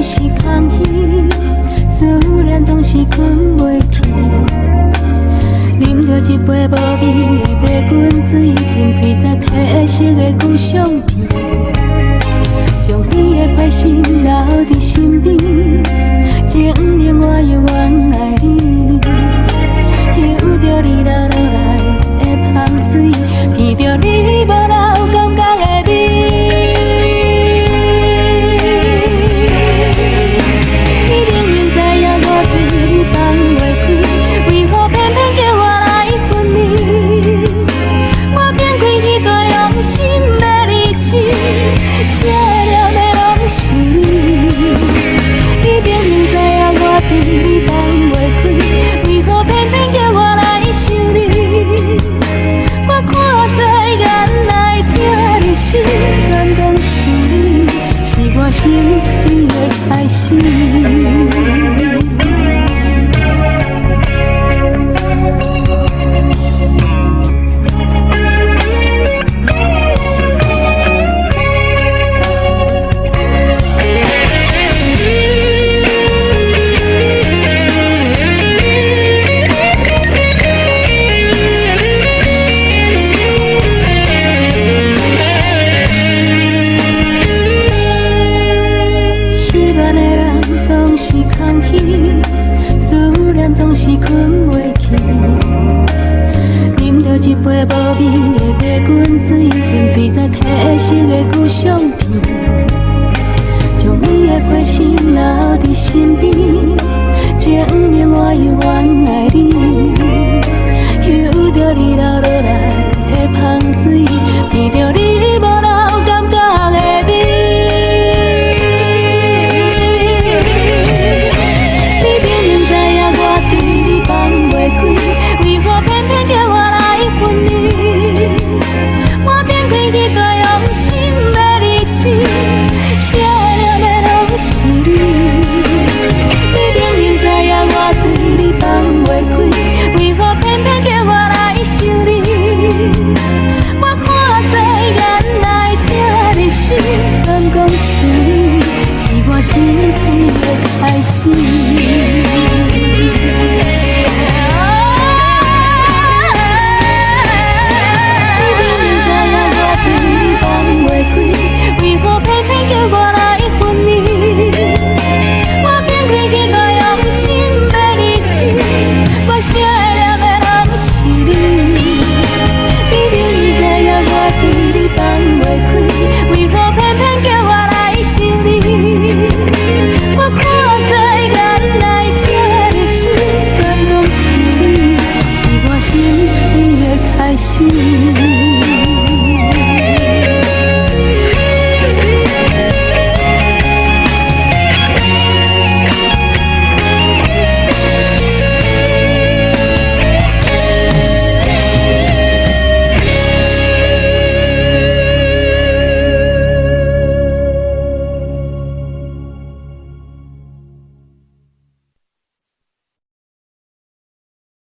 总是空虚，思念总是困袂去。啉着一杯无味的白滚水，饮醉在褪色的旧相片，将你的歹心留伫身边，证明我永远爱你。嗅着你流落来的香水，闻着你无留感觉的味。你明明知影我对你放袂开，为何偏偏叫我来分离？我变开几多用心的日子，写了的拢是你。你明明知影我对你放袂开，为何偏偏叫我来想你？我看在眼内痛入心，敢讲是你，是我心碎的开始。总是困袂去，啉着一杯无味的白滚水，饮醉在褪色的旧相片，将你的批心留伫身边，证明我永远爱你。